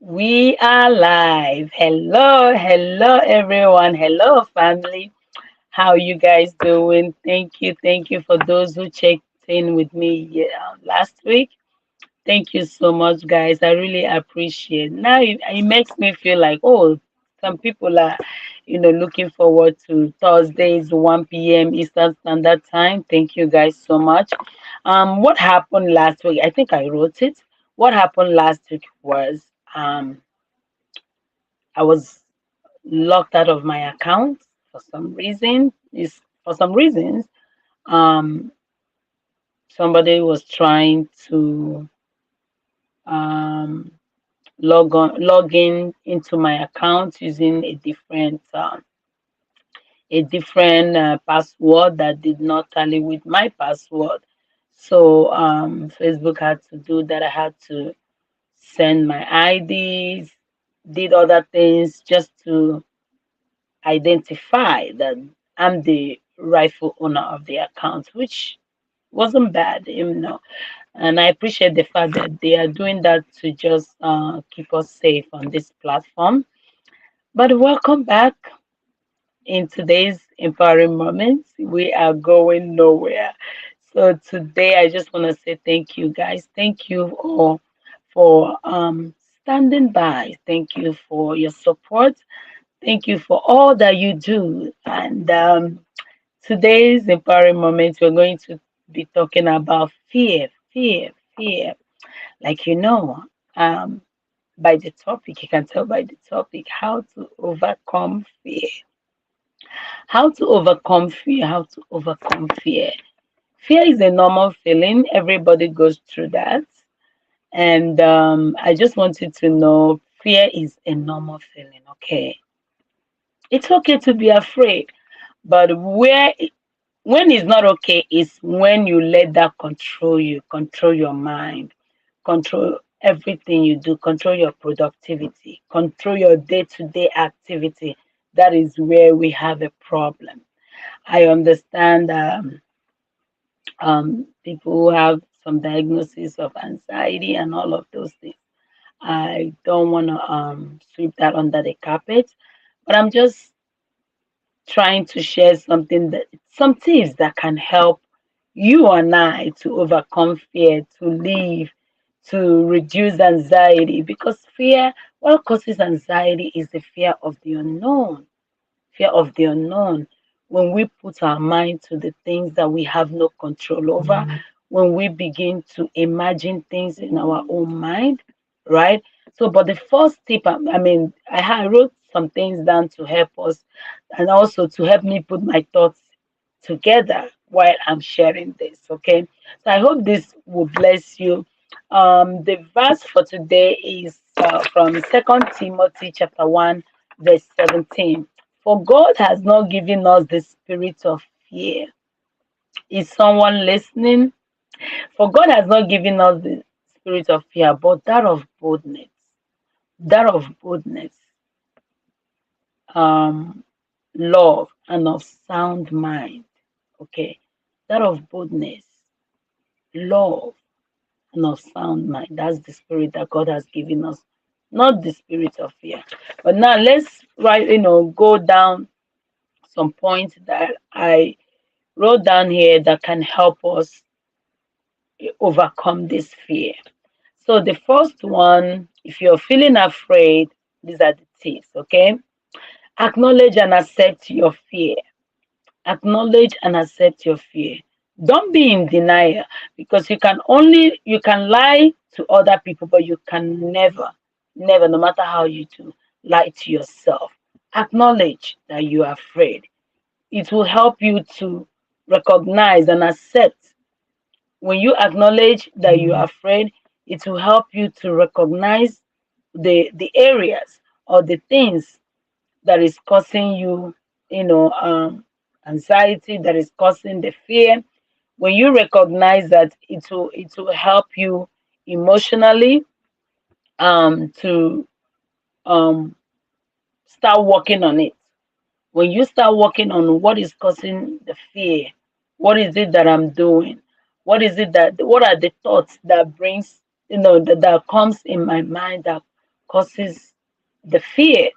We are live. Hello, hello everyone. Hello family. How you guys doing? Thank you for those who checked in with me last week. Thank you so much, guys. I really appreciate. Now it makes me feel like some people are, looking forward to Thursdays 1 p.m. Eastern Standard Time. Thank you guys so much. What happened last week? I think I wrote it. What happened last week was I was locked out of my account for some reason. Is for some reasons, um, somebody was trying to um, log in into my account using a different password that did not tally with my password. So Facebook had to do that. I had to send my IDs, did other things just to identify that I'm the rightful owner of the account, which wasn't bad. And I appreciate the fact that they are doing that to just keep us safe on this platform. But welcome back in today's empowering moments. We are going nowhere. So today, I just want to say thank you, guys. Thank you all for standing by. Thank you for your support. Thank you for all that you do. And today's empowering moments, we're going to be talking about fear. Like um, by the topic, you can tell by the topic how to overcome fear. How to overcome fear. How to overcome fear. Fear is a normal feeling. Everybody goes through that. And I just want you to know fear is a normal feeling, okay? It's okay to be afraid, but when it's not okay is when you let that control you, control your mind, control everything you do, control your productivity, control your day-to-day activity. That is where we have a problem. I understand people who have some diagnosis of anxiety and all of those things. I don't want to sweep that under the carpet, but I'm just trying to share some tips that can help you and I to overcome fear, to live, to reduce anxiety. Because fear, what causes anxiety is the fear of the unknown. Fear of the unknown. When we put our mind to the things that we have no control over, when we begin to imagine things in our own mind, right? So, but the first tip, I wrote some things down to help us and also to help me put my thoughts together while I'm sharing this. Okay. So I hope this will bless you. The verse for today is from Second Timothy chapter 1, verse 17. For God has not given us the spirit of fear. Is someone listening? For God has not given us the spirit of fear, but that of boldness, um, love, and of sound mind. Okay, that of boldness, love, and of sound mind. That's the spirit that God has given us, not the spirit of fear. But now let's go down some points that I wrote down here that can help us overcome this fear. So the first one, if you're feeling afraid, these are the tips, okay? Acknowledge and accept your fear. Acknowledge and accept your fear. Don't be in denial because you can lie to other people, but you can never, no matter how you do, lie to yourself. Acknowledge that you are afraid. It will help you to recognize and accept. When you acknowledge that you are afraid, it will help you to recognize the areas or the things that is causing you, you know, um, anxiety, that is causing the fear. When you recognize that, it will help you emotionally to um, start working on it. When you start working on what is causing the fear, what is it that I'm doing? What are the thoughts that brings, that comes in my mind that causes the fear,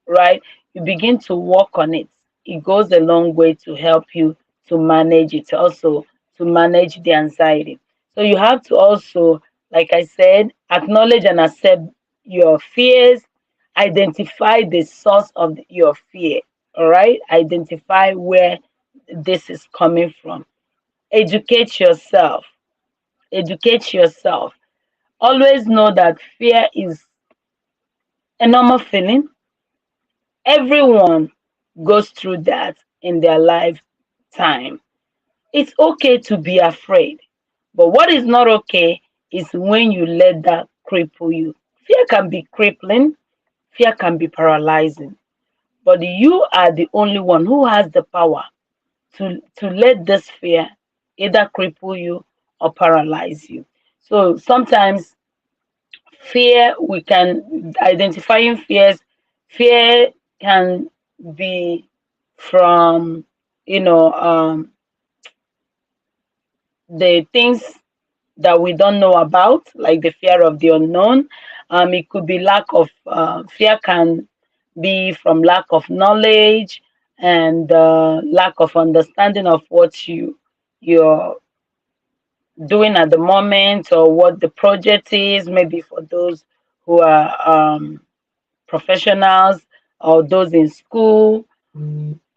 right? You begin to work on it. It goes a long way to help you to manage it, also to manage the anxiety. So you have to also, like I said, acknowledge and accept your fears, identify the source of your fear, all right? Identify where this is coming from. Educate yourself. Educate yourself. Always know that fear is a normal feeling. Everyone goes through that in their lifetime. It's okay to be afraid, but what is not okay is when you let that cripple you. Fear can be crippling, fear can be paralyzing, but you are the only one who has the power to let this fear either cripple you or paralyze you. So sometimes fear, we can identifying fears. Fear can be from, you know, the things that we don't know about, like the fear of the unknown. It could be lack of fear, can be from lack of knowledge and lack of understanding of what you're doing at the moment, or what the project is. Maybe for those who are professionals or those in school,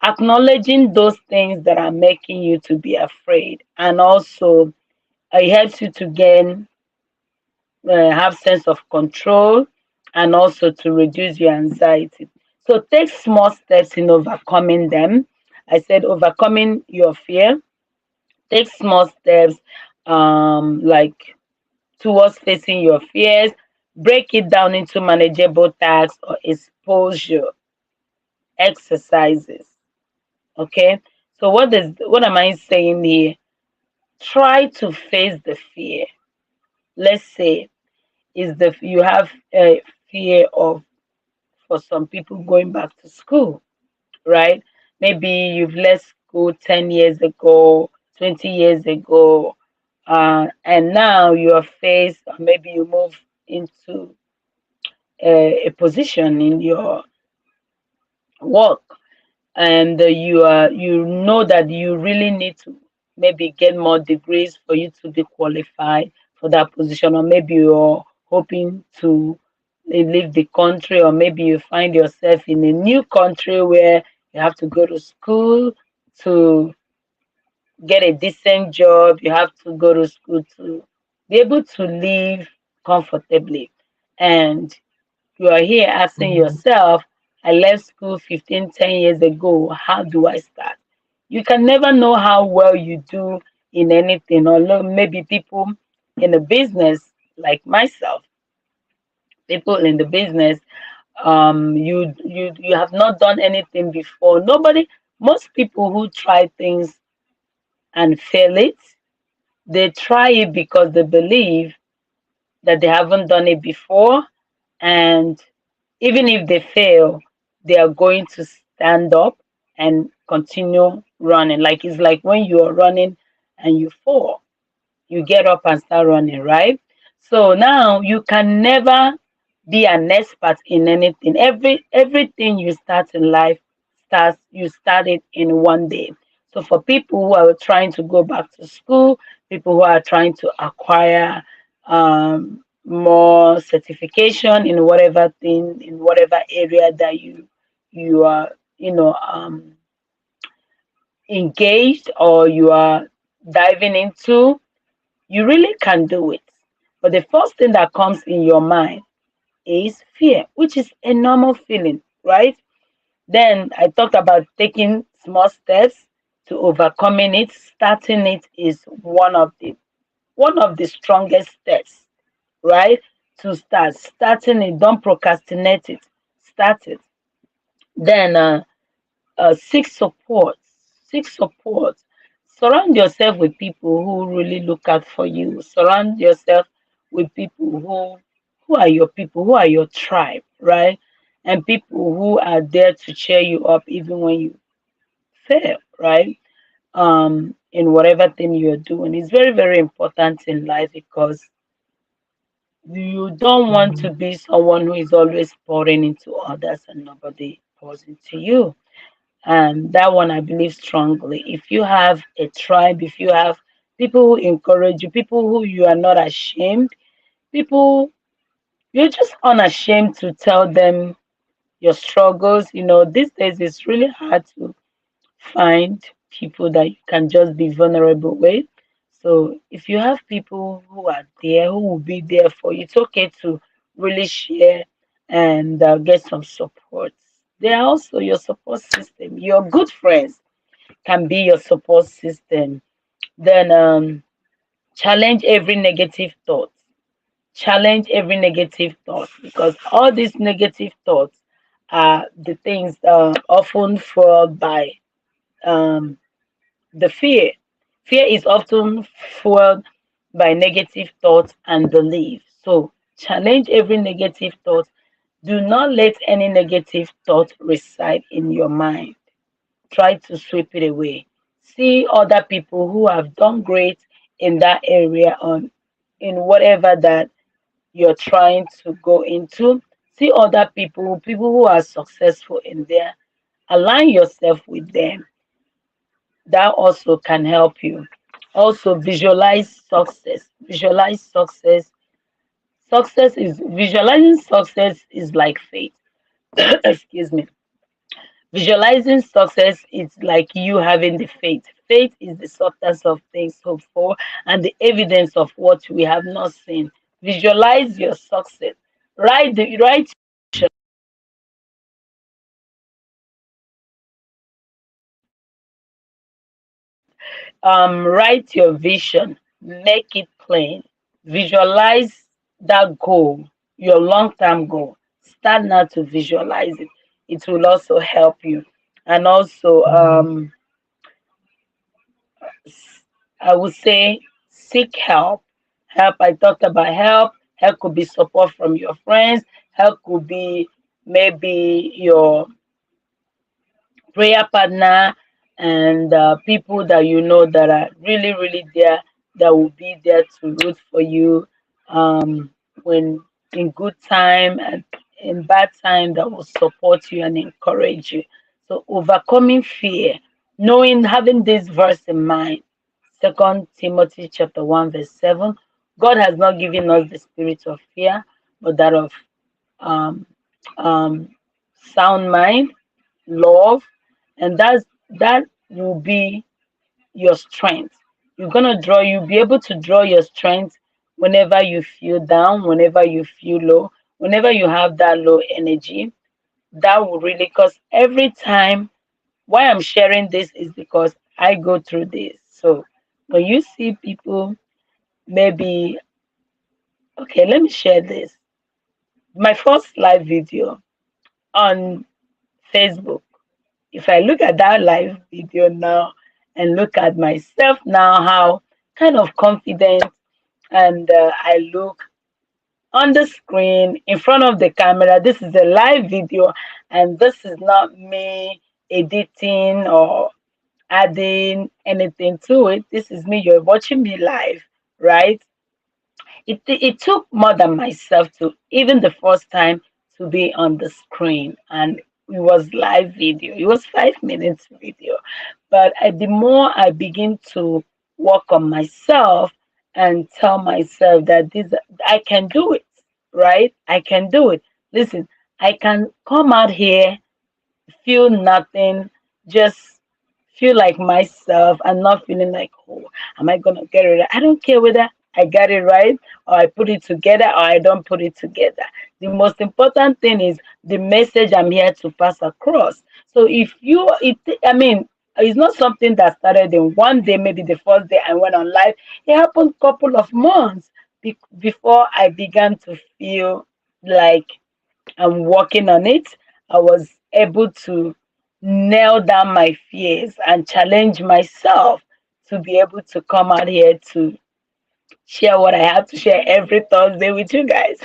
acknowledging those things that are making you to be afraid, and also it helps you to gain have sense of control, and also to reduce your anxiety. So take small steps in overcoming them. I said overcoming your fear. Take small steps, like towards facing your fears. Break it down into manageable tasks or exposure exercises. Okay. So what am I saying here? Try to face the fear. Let's say is the you have a fear of, for some people, going back to school, right? Maybe you've left school 10 years ago, 20 years ago, and now you are faced, or maybe you move into a position in your work, and you know that you really need to maybe get more degrees for you to be qualified for that position, or maybe you're hoping to leave the country, or maybe you find yourself in a new country where you have to go to school to get a decent job. You have to go to school to be able to live comfortably, and you are here asking yourself, I left school 15, 10 years ago. How do I start? You can never know how well you do in anything. Although maybe people in the business, like myself, people in the business, you have not done anything before. Nobody, most people who try things and fail it, they try it because they believe that they haven't done it before, and even if they fail, they are going to stand up and continue running. Like it's like when you are running and you fall, you get up and start running, right? So now you can never be an expert in anything. Everything you start in life starts you started in one day. So for people who are trying to go back to school, people who are trying to acquire more certification in whatever thing, in whatever area that you are, engaged, or you are diving into, you really can do it. But the first thing that comes in your mind is fear, which is a normal feeling, right? Then I talked about taking small steps to overcoming it. Starting it is one of the strongest steps, right? To start. Starting it, don't procrastinate it. Start it. Then seek support. Seek support. Surround yourself with people who really look out for you. Surround yourself with people who are your people, who are your tribe, right? And people who are there to cheer you up even when you fail, right? In whatever thing you're doing. It's very, very important in life, because You don't want to be someone who is always pouring into others and nobody pours into you. And that one I believe strongly. If you have a tribe, if you have people who encourage you, people who you are not ashamed, people you're just unashamed to tell them your struggles. These days it's really hard to find people that you can just be vulnerable with. So if you have people who are there, who will be there for you, it's okay to really share and get some support. They are also your support system. Your good friends can be your support system. Then challenge every negative thought. Challenge every negative thought, because all these negative thoughts are the things often fueled by um, the fear. Fear is often fueled by negative thoughts and beliefs. So challenge every negative thought. Do not let any negative thought reside in your mind. Try to sweep it away. See other people who have done great in that area, on in whatever that you're trying to go into. See other people who are successful in there. Align yourself with them. That also can help you. Also, visualize success. Visualize success. Visualizing success is like faith. Excuse me. Visualizing success is like you having the faith. Faith is the substance of things hoped for and the evidence of what we have not seen. Visualize your success. Write write your vision, make it plain, visualize that goal, your long-term goal. Start now to visualize it. It will also help you. And also, I would say seek help. Help, I talked about help. Help could be support from your friends. Help could be maybe your prayer partner and people that you know that are really, really there, that will be there to root for you when in good time and in bad time, that will support you and encourage you. So overcoming fear, knowing, having this verse in mind, 2 Timothy chapter 1 verse 7. God has not given us the spirit of fear, but that of um, um, sound mind, love, and that will be your strength. You'll be able to draw your strength whenever you feel down, whenever you feel low, whenever you have that low energy. That will really, because every time, why I'm sharing this is because I go through this. So when you see people, maybe, okay, let me share this. My first live video on Facebook. If I look at that live video now and look at myself now, how kind of confident and I look on the screen in front of the camera. This is a live video, and this is not me editing or adding anything to it. This is me. You're watching me live, right? It took more than myself to, even the first time, to be on the screen, and it was live video. It was 5 minutes video, but the more I begin to work on myself and tell myself that this, I can do it, right? I can do it. Listen, I can come out here, feel nothing, just feel like myself and not feeling like, oh, am I gonna get it right? I don't care whether I got it right or I put it together or I don't put it together. The most important thing is the message I'm here to pass across. So if you, I mean, it's not something that started in one day, maybe the first day I went on live. It happened couple of months before I began to feel like I'm working on it. I was able to nail down my fears and challenge myself to be able to come out here to share what I have to share every Thursday with you guys.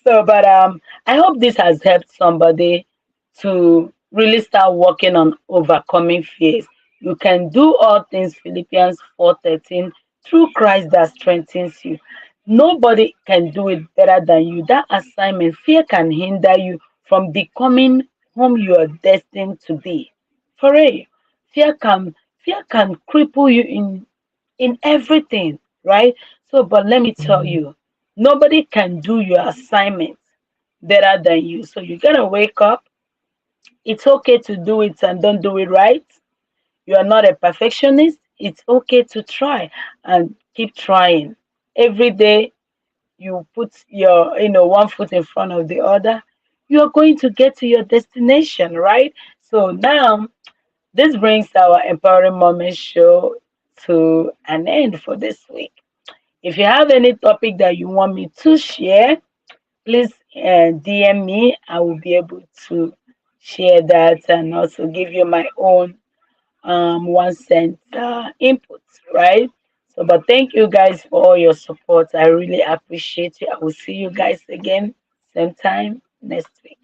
So, but I hope this has helped somebody to really start working on overcoming fears. You can do all things, Philippians 4:13, through Christ that strengthens you. Nobody can do it better than you. That assignment, fear can hinder you from becoming whom you are destined to be. For real, fear can fear can cripple you in everything, right? So, but let me tell you, nobody can do your assignment better than you. So you gotta wake up. It's okay to do it and don't do it right. You are not a perfectionist. It's okay to try and keep trying. Every day you put your, one foot in front of the other, you are going to get to your destination, right? So now this brings our Empowering Moment show to an end for this week. If you have any topic that you want me to share, please DM me. I will be able to share that and also give you my own 1 cent input, right? So, but thank you guys for all your support. I really appreciate you. I will see you guys again, same time next week.